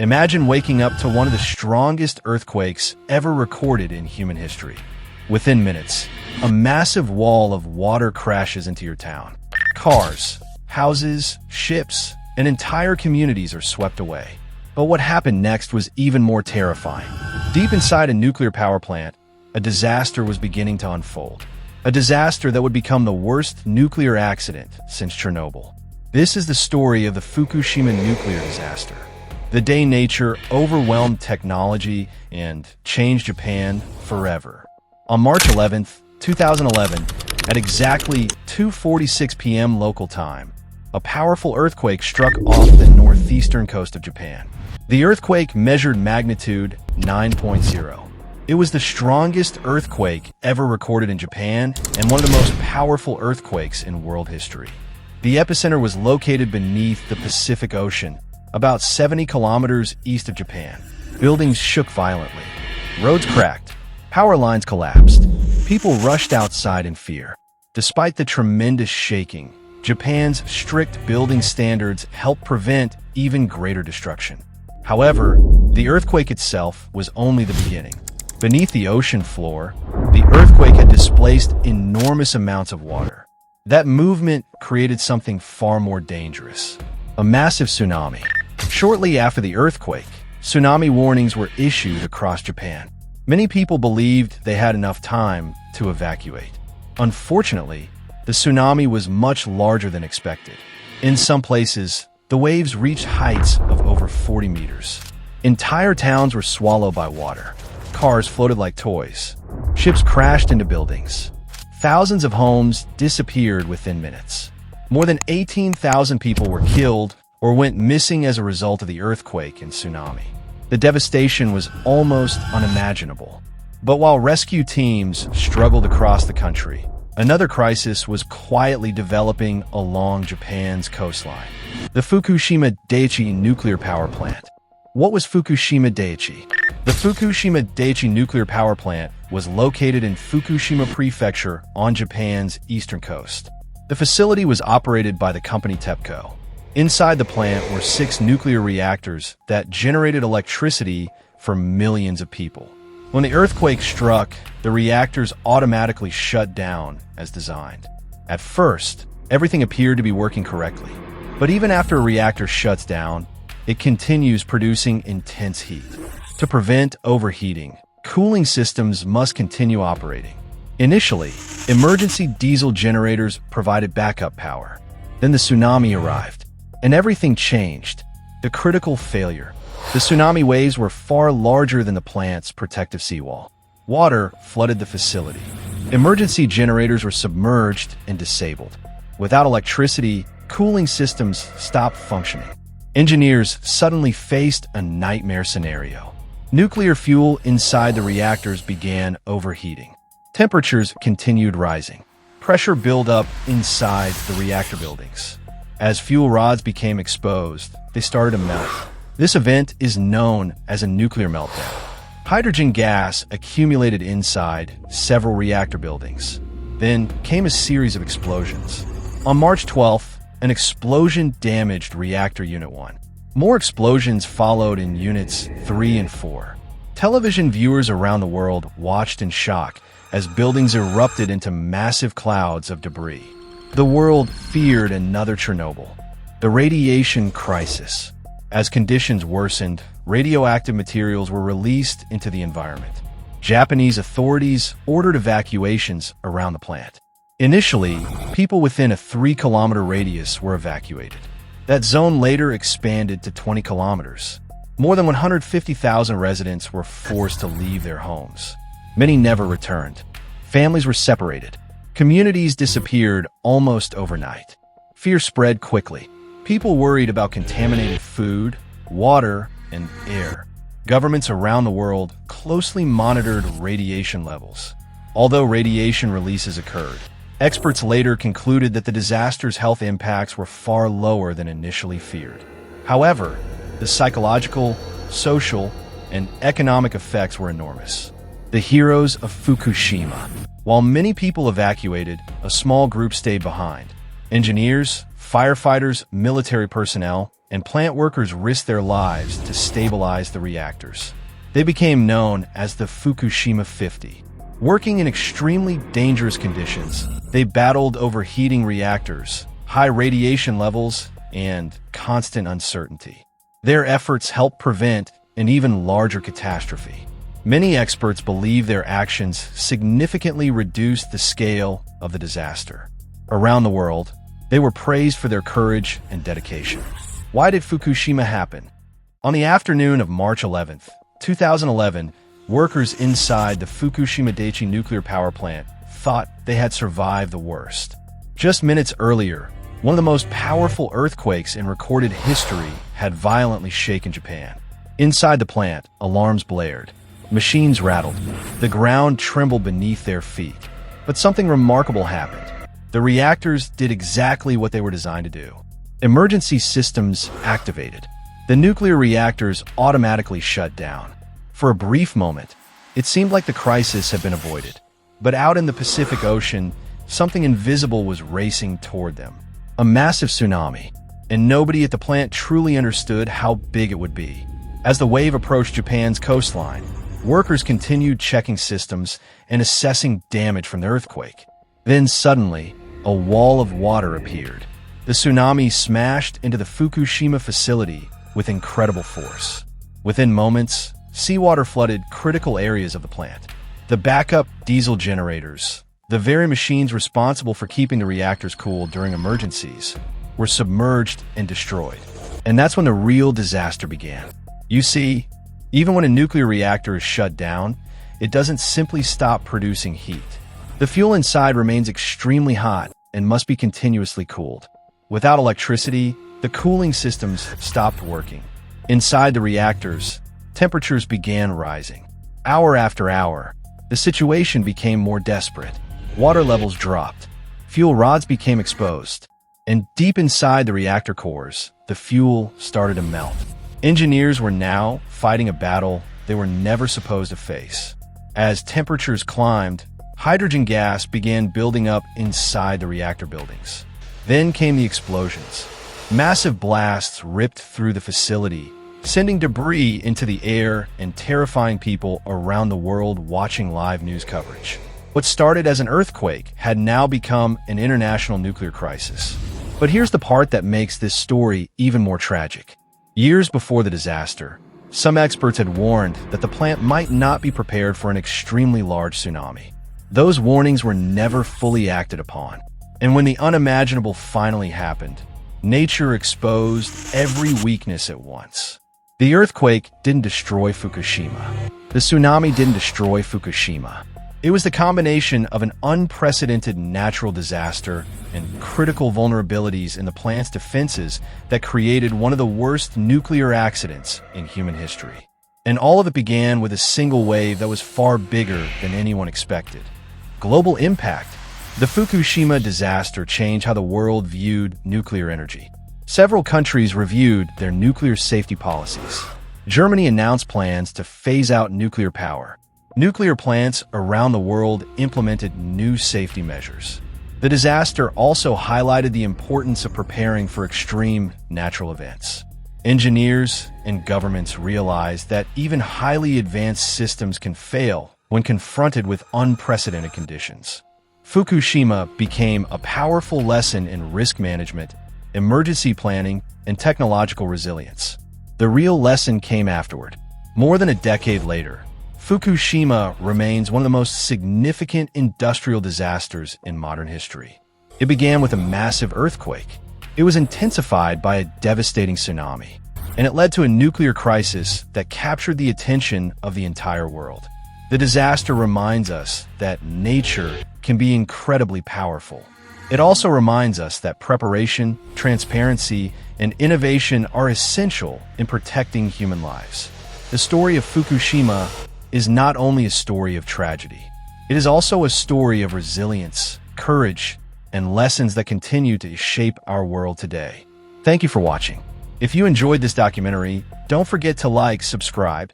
Imagine waking up to one of the strongest earthquakes ever recorded in human history. Within minutes, a massive wall of water crashes into your town. Cars, houses, ships, and entire communities are swept away. But what happened next was even more terrifying. Deep inside a nuclear power plant, a disaster was beginning to unfold. A disaster that would become the worst nuclear accident since Chernobyl. This is the story of the Fukushima nuclear disaster. The day nature overwhelmed technology and changed Japan forever. On March 11, 2011, at exactly 2:46 p.m. local time, a powerful earthquake struck off the northeastern coast of Japan. The earthquake measured magnitude 9.0. It was the strongest earthquake ever recorded in Japan and one of the most powerful earthquakes in world history. The epicenter was located beneath the Pacific Ocean, about 70 kilometers east of Japan. Buildings shook violently. Roads cracked. Power lines collapsed. People rushed outside in fear. Despite the tremendous shaking, Japan's strict building standards helped prevent even greater destruction. However, the earthquake itself was only the beginning. Beneath the ocean floor, the earthquake had displaced enormous amounts of water. That movement created something far more dangerous: a massive tsunami. Shortly after the earthquake, tsunami warnings were issued across Japan. Many people believed they had enough time to evacuate. Unfortunately, the tsunami was much larger than expected. In some places, the waves reached heights of over 40 meters. Entire towns were swallowed by water. Cars floated like toys. Ships crashed into buildings. Thousands of homes disappeared within minutes. More than 18,000 people were killed or went missing as a result of the earthquake and tsunami. The devastation was almost unimaginable. But while rescue teams struggled across the country, another crisis was quietly developing along Japan's coastline: the Fukushima Daiichi nuclear power plant. What was Fukushima Daiichi? The Fukushima Daiichi nuclear power plant was located in Fukushima Prefecture on Japan's eastern coast. The facility was operated by the company TEPCO. Inside the plant were 6 nuclear reactors that generated electricity for millions of people. When the earthquake struck, the reactors automatically shut down as designed. At first, everything appeared to be working correctly. But even after a reactor shuts down, it continues producing intense heat. To prevent overheating, cooling systems must continue operating. Initially, emergency diesel generators provided backup power. Then the tsunami arrived, and everything changed. The critical failure. The tsunami waves were far larger than the plant's protective seawall. Water flooded the facility. Emergency generators were submerged and disabled. Without electricity, cooling systems stopped functioning. Engineers suddenly faced a nightmare scenario. Nuclear fuel inside the reactors began overheating. Temperatures continued rising. Pressure built up inside the reactor buildings. As fuel rods became exposed, they started to melt. This event is known as a nuclear meltdown. Hydrogen gas accumulated inside several reactor buildings. Then came a series of explosions. On March 12th, an explosion damaged Reactor Unit 1. More explosions followed in Units 3 and 4. Television viewers around the world watched in shock as buildings erupted into massive clouds of debris. The world feared another Chernobyl. The radiation crisis. As conditions worsened, radioactive materials were released into the environment. Japanese authorities ordered evacuations around the plant. Initially, people within a 3-kilometer radius were evacuated. That zone later expanded to 20 kilometers. More than 150,000 residents were forced to leave their homes. Many never returned. Families were separated. Communities disappeared almost overnight. Fear spread quickly. People worried about contaminated food, water, and air. Governments around the world closely monitored radiation levels. Although radiation releases occurred, experts later concluded that the disaster's health impacts were far lower than initially feared. However, the psychological, social, and economic effects were enormous. The heroes of Fukushima. While many people evacuated, a small group stayed behind. Engineers, firefighters, military personnel, and plant workers risked their lives to stabilize the reactors. They became known as the Fukushima 50. Working in extremely dangerous conditions, they battled overheating reactors, high radiation levels, and constant uncertainty. Their efforts helped prevent an even larger catastrophe. Many experts believe their actions significantly reduced the scale of the disaster. Around the world, they were praised for their courage and dedication. Why did Fukushima happen? On the afternoon of March 11th, 2011, workers inside the Fukushima Daiichi nuclear power plant thought they had survived the worst. Just minutes earlier, one of the most powerful earthquakes in recorded history had violently shaken Japan. Inside the plant, alarms blared. Machines rattled. The ground trembled beneath their feet. But something remarkable happened. The reactors did exactly what they were designed to do. Emergency systems activated. The nuclear reactors automatically shut down. For a brief moment, it seemed like the crisis had been avoided. But out in the Pacific Ocean, something invisible was racing toward them. A massive tsunami, and nobody at the plant truly understood how big it would be. As the wave approached Japan's coastline, workers continued checking systems and assessing damage from the earthquake. Then suddenly, a wall of water appeared. The tsunami smashed into the Fukushima facility with incredible force. Within moments, seawater flooded critical areas of the plant. The backup diesel generators, the very machines responsible for keeping the reactors cool during emergencies, were submerged and destroyed. And that's when the real disaster began. You see, even when a nuclear reactor is shut down, it doesn't simply stop producing heat. The fuel inside remains extremely hot and must be continuously cooled. Without electricity, the cooling systems stopped working. Inside the reactors, temperatures began rising. Hour after hour, the situation became more desperate. Water levels dropped. Fuel rods became exposed. And deep inside the reactor cores, the fuel started to melt. Engineers were now fighting a battle they were never supposed to face. As temperatures climbed, hydrogen gas began building up inside the reactor buildings. Then came the explosions. Massive blasts ripped through the facility, sending debris into the air and terrifying people around the world watching live news coverage. What started as an earthquake had now become an international nuclear crisis. But here's the part that makes this story even more tragic. Years before the disaster, some experts had warned that the plant might not be prepared for an extremely large tsunami. Those warnings were never fully acted upon. And when the unimaginable finally happened, nature exposed every weakness at once. The earthquake didn't destroy Fukushima. The tsunami didn't destroy Fukushima. It was the combination of an unprecedented natural disaster and critical vulnerabilities in the plant's defenses that created one of the worst nuclear accidents in human history. And all of it began with a single wave that was far bigger than anyone expected. Global impact. The Fukushima disaster changed how the world viewed nuclear energy. Several countries reviewed their nuclear safety policies. Germany announced plans to phase out nuclear power. Nuclear plants around the world implemented new safety measures. The disaster also highlighted the importance of preparing for extreme natural events. Engineers and governments realized that even highly advanced systems can fail when confronted with unprecedented conditions. Fukushima became a powerful lesson in risk management, emergency planning, and technological resilience. The real lesson came afterward. More than a decade later, Fukushima remains one of the most significant industrial disasters in modern history. It began with a massive earthquake. It was intensified by a devastating tsunami, and it led to a nuclear crisis that captured the attention of the entire world. The disaster reminds us that nature can be incredibly powerful. It also reminds us that preparation, transparency, and innovation are essential in protecting human lives. The story of Fukushima is not only a story of tragedy. It is also a story of resilience, courage, and lessons that continue to shape our world today. Thank you for watching. If you enjoyed this documentary, don't forget to like, subscribe,